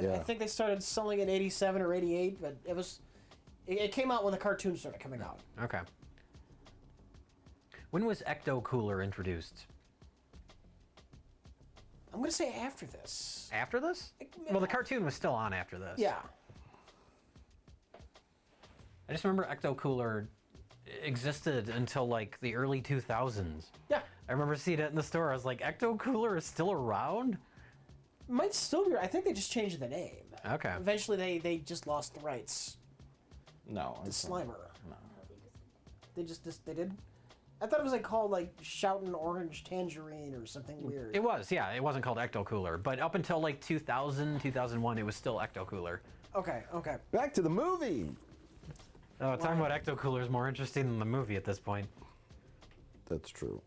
I think they started selling in 87 or 88, but it came out when the cartoons started coming out. Okay. When was Ecto Cooler introduced? I'm going to say after this. After this? Well, the cartoon was still on after this. Yeah. I just remember Ecto Cooler existed until like the early 2000s. Yeah. I remember seeing it in the store. I was like, Ecto Cooler is still around? Might still be. I think they just changed the name. Okay. Eventually, they just lost the rights. No. The Slimer. No. They they did. I thought it was like called like Shoutin' Orange Tangerine or something weird. It was, yeah. It wasn't called Ecto Cooler, but up until like 2000, 2001, it was still Ecto Cooler. Okay. Okay. Back to the movie. Oh, talking about Ecto Cooler is more interesting than the movie at this point. That's true.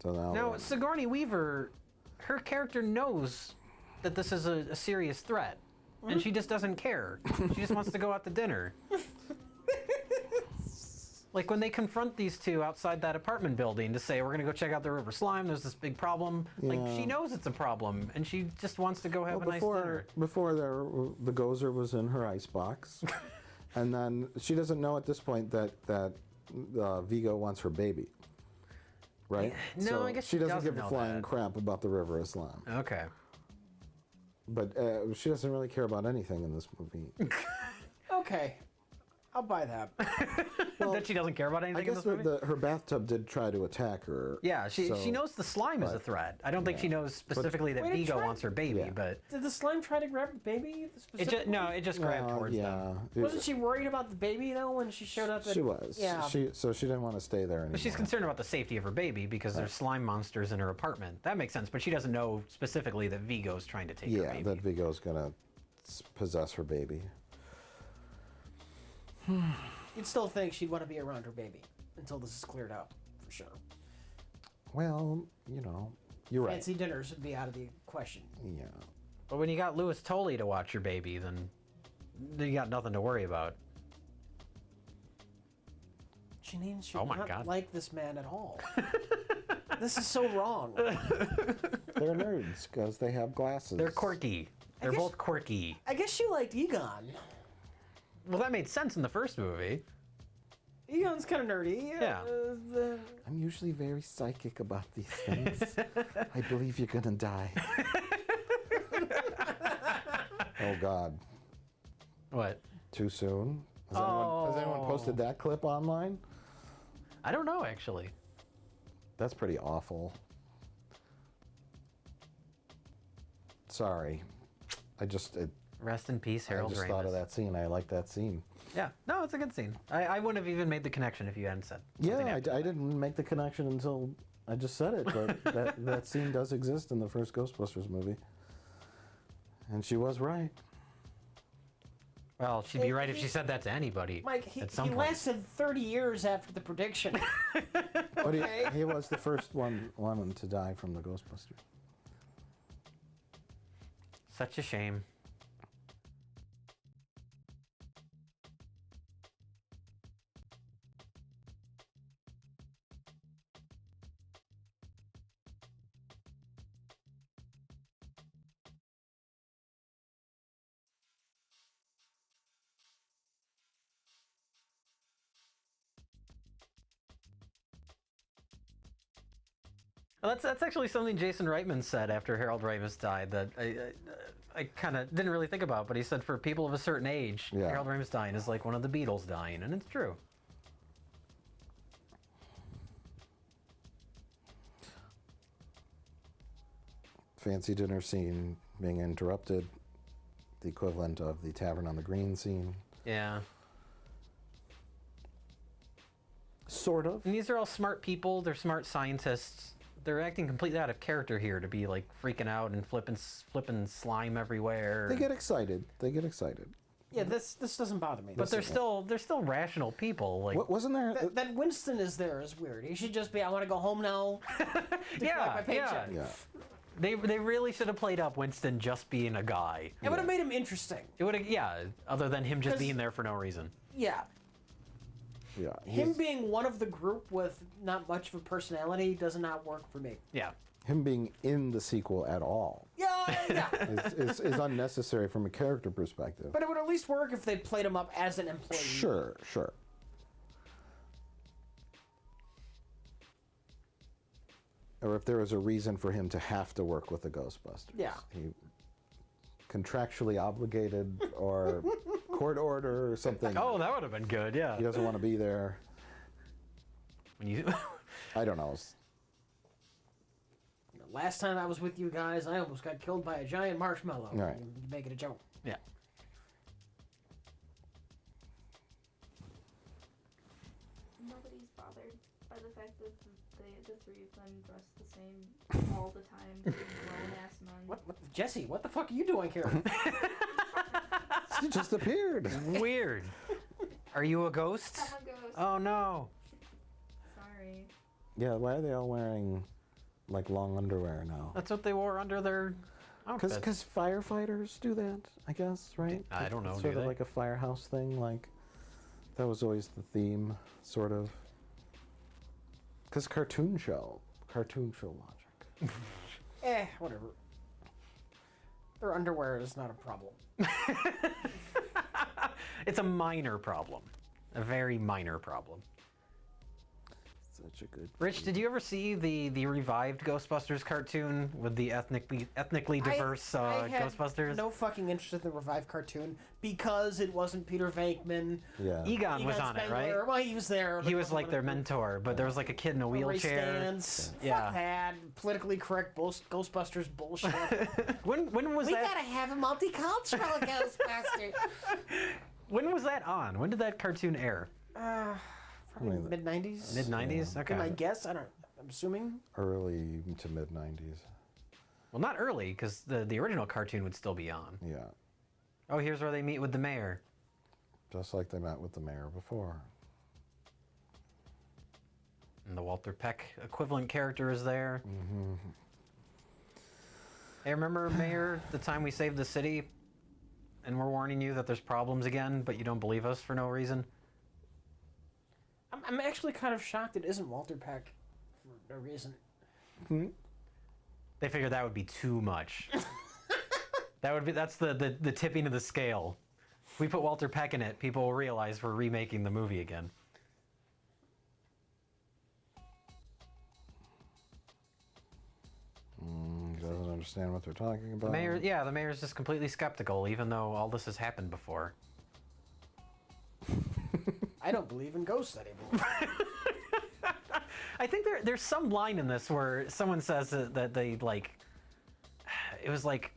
So now Sigourney Weaver, her character knows that this is a serious threat, and she just doesn't care. She just wants to go out to dinner. Like when they confront these two outside that apartment building to say, we're going to go check out the river slime, there's this big problem. Yeah. Like, she knows it's a problem, and she just wants to go have a nice dinner. Before the Gozer was in her icebox, and then she doesn't know at this point that Vigo wants her baby. Right? No, So I guess she doesn't give a know flying that. crap about the river of slime. Okay. But she doesn't really care about anything in this movie. Okay. I'll buy that. That she doesn't care about anything I guess in this movie? her bathtub did try to attack her. Yeah, she so- knows the slime is a threat. I don't think she knows specifically that Wait, it Vigo tried- wants her baby, Yeah. but Did the slime try to grab the baby? it specifically? just grabbed towards them. yeah. Wasn't she worried about the baby though when she showed up? She was. Yeah. So she didn't want to stay there anymore. But she's concerned about the safety of her baby because there's slime monsters in her apartment. That makes sense, but she doesn't know specifically that Vigo's trying to take her Yeah, baby. that Vigo's gonna possess her baby. You'd still think she'd want to be around her baby until this is cleared up, for sure. Well, you're right. Fancy dinners would be out of the question. Yeah. But when you got Louis Tully to watch your baby, then you got nothing to worry about. Janine should Oh my not God. like this man at all. This is so wrong. They're nerds because they have glasses. They're quirky. They're guess- both quirky. I guess you liked Egon. Well, that made sense in the first movie. Egon's kind of nerdy. Yeah. I'm usually very psychic about these things. I believe you're gonna die. Oh God. What? Too soon? Has anyone posted that clip online? I don't know, actually. That's pretty awful. Sorry. Rest in peace, I Harold just Ramis. thought of that scene. I like that scene. Yeah, no, it's a good scene. I wouldn't have even made the connection if you hadn't said. Yeah, something I after that. didn't make the connection until I just said it, but that scene does exist in the first Ghostbusters movie. And she was right. Well, she'd be right if she said that to anybody. Mike, he at some point. lasted 30 years after the prediction. But he was the first one to die from the Ghostbusters. Such a shame. Well, that's actually something Jason Reitman said after Harold Ramis died that I kind of didn't really think about, but he said for people of a certain age, Yeah. Harold Ramis dying is like one of the Beatles dying, and it's true. Fancy dinner scene being interrupted. The equivalent of the Tavern on the Green scene. Yeah. Sort of. And these are all smart people. They're smart scientists. They're acting completely out of character here to be like freaking out and flipping slime everywhere. They get excited. Yeah, this doesn't bother me. but they're still rational people. Like Wasn't there? That Winston is there is weird. He should just be, I want to go home now. yeah, my paycheck. Yeah. They really should have played up Winston just being a guy. It would have made him interesting. It would have, yeah. Other than him just 'Cause- being there for no reason. Yeah. Yeah. Him being one of the group with not much of a personality does not work for me. Yeah. Him being in the sequel at all. Yeah, Well, yeah. is unnecessary from a character perspective. But it would at least work if they played him up as an employee. Sure. Or if there was a reason for him to have to work with the Ghostbusters. Yeah. He contractually obligated or court order or something. Oh, that would have been good. Yeah. He doesn't want to be there. When you. I don't know. Last time I was with you guys, I almost got killed by a giant marshmallow. Right. You make it a joke. Yeah. Nobody's bothered by the fact that the three of them dress the same all the time. They're grown-ass men. What, Jesse, what the fuck are you doing here? He just appeared. Weird. Are you a ghost? I'm a ghost. Oh no. Sorry. Yeah, why are they all wearing like long underwear now? That's what they wore under their outfits. Because firefighters do that, I guess, right? I don't know, It's do sort of they? like a firehouse thing. Like that was always the theme, sort of. Because cartoon show logic. Whatever. Their underwear is not a problem. It's a minor problem. A very minor problem. Such a good. Rich, did you ever see the revived Ghostbusters cartoon with the ethnically diverse I had Ghostbusters? no fucking interest in the revived cartoon because it wasn't Peter Venkman. Yeah. Egon was on it, Spengler. right? Well, he was there. but He he was wasn't like one their of the- mentor, but there was like a kid in a Ray wheelchair. Stans. Yeah. Fuck that. Politically correct Ghostbusters bullshit. When was We that? gotta have a multicultural Ghostbuster. When was that on? When did that cartoon air? Probably mid 90s. Mid 90s. Okay. I guess. I'm assuming. Early to mid 90s. Well, not early, because the original cartoon would still be on. Yeah. Oh, here's where they meet with the mayor. Just like they met with the mayor before. And the Walter Peck equivalent character is there. Mm-hmm. Hey, remember, Mayor, the time we saved the city? And we're warning you that there's problems again, but you don't believe us for no reason? I'm actually kind of shocked it isn't Walter Peck for no reason. They figured that would be too much. That's the tipping of the scale. If we put Walter Peck in it, people will realize we're remaking the movie again. He doesn't understand what they're talking about. The mayor's just completely skeptical, even though all this has happened before. I don't believe in ghosts anymore. I think there's some line in this where someone says that they like. It was like,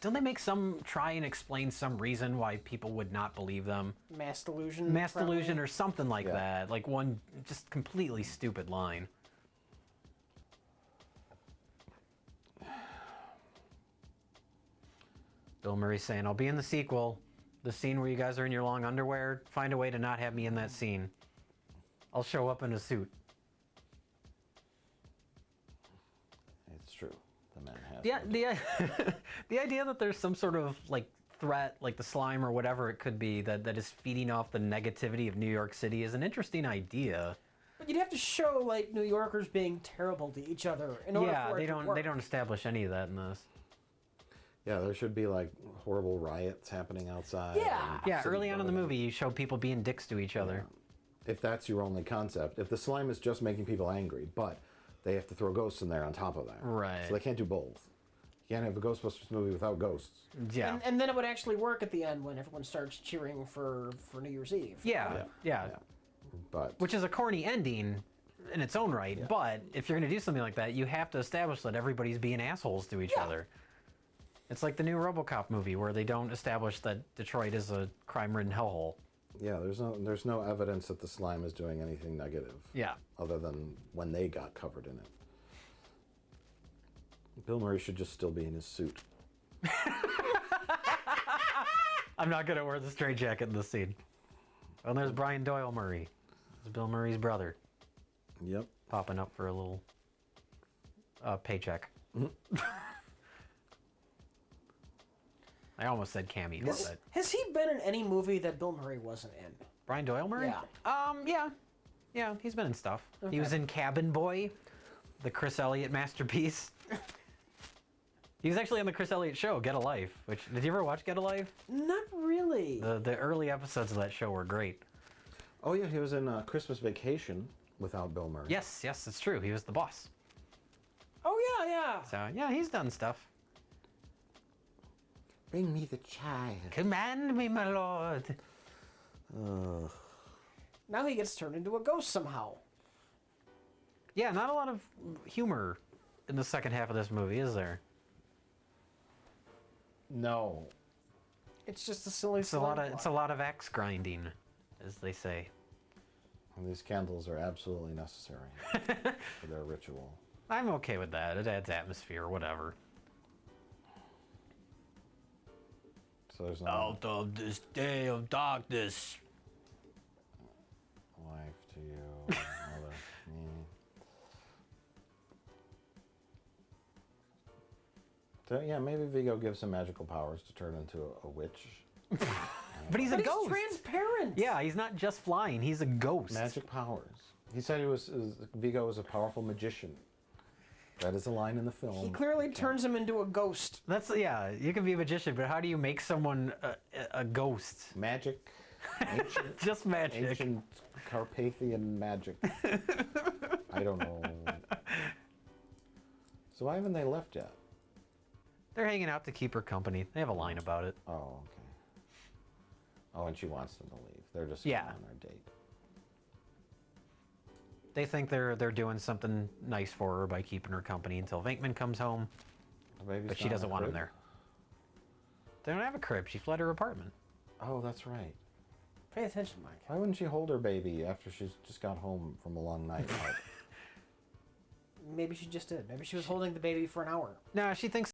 don't they make try and explain some reason why people would not believe them? Mass delusion. Mass probably. delusion or something like Yeah. that. Like one just completely stupid line. Bill Murray's saying, I'll be in the sequel. The scene where you guys are in your long underwear. Find a way to not have me in that scene. I'll show up in a suit. It's true. The man has. The idea that there's some sort of like threat, like the slime or whatever it could be, that is feeding off the negativity of New York City is an interesting idea. But you'd have to show like New Yorkers being terrible to each other in order for it they to don't work. they don't establish any of that in this. Yeah, there should be like horrible riots happening outside. Yeah. and Yeah, city early on in the burning. movie, you show people being dicks to each other. If that's your only concept, if the slime is just making people angry, but they have to throw ghosts in there on top of that. Right. So they can't do both. You can't have a Ghostbusters movie without ghosts. Yeah. And then it would actually work at the end when everyone starts cheering for New Year's Eve. Yeah. But Which is a corny ending in its own right, but if you're going to do something like that, you have to establish that everybody's being assholes to each other. It's like the new RoboCop movie where they don't establish that Detroit is a crime-ridden hellhole. yeah, there's no evidence that the slime is doing anything negative. Yeah. Other than when they got covered in it. Bill Murray should just still be in his suit. I'm not going to wear the straitjacket in this scene. And there's Brian Doyle Murray. It's Bill Murray's brother. Yep. Popping up for a little paycheck. I almost said cameo, but Has he been in any movie that Bill Murray wasn't in? Brian Doyle Murray? Yeah. Yeah, he's been in stuff. Okay. He was in Cabin Boy, the Chris Elliott masterpiece. He's actually on the Chris Elliott Show, Get a Life. Which did you ever watch Get a Life? Not really. The early episodes of that show were great. Oh yeah, he was in Christmas Vacation without Bill Murray. Yes, it's true. He was the boss. Oh yeah. So yeah, he's done stuff. Bring me the child. Command me, my lord. Now he gets turned into a ghost somehow. Yeah, not a lot of humor in the second half of this movie, is there? No. It's just a silly. It's a lot of axe grinding, as they say. And these candles are absolutely necessary for their ritual. I'm okay with that. It adds atmosphere, whatever. So there's no Out of this day of darkness. life to you, mother. So yeah, maybe Vigo gives him magical powers to turn into a witch. But he's a But ghost. he's transparent. Yeah, he's not just flying. He's a ghost. Magic powers. He said Vigo was a powerful magician. That is a line in the film. He clearly turns him into a ghost. That's you can be a magician, but how do you make someone a ghost? Magic. Ancient, Just magic. ancient Carpathian magic. I don't know. So why haven't they left yet? They're hanging out to keep her company. They have a line about it. Oh, okay. Oh, and she wants them to leave. They're just Yeah. going on their date. They think they're doing something nice for her by keeping her company until Venkman comes home, The baby's but she not in doesn't the want him crib? there. They don't have a crib. She fled her apartment. Oh, that's right. Pay attention, Mike. Why wouldn't she hold her baby after she's just got home from a long night out? Maybe she just did. Maybe she was holding the baby for an hour. No, she thinks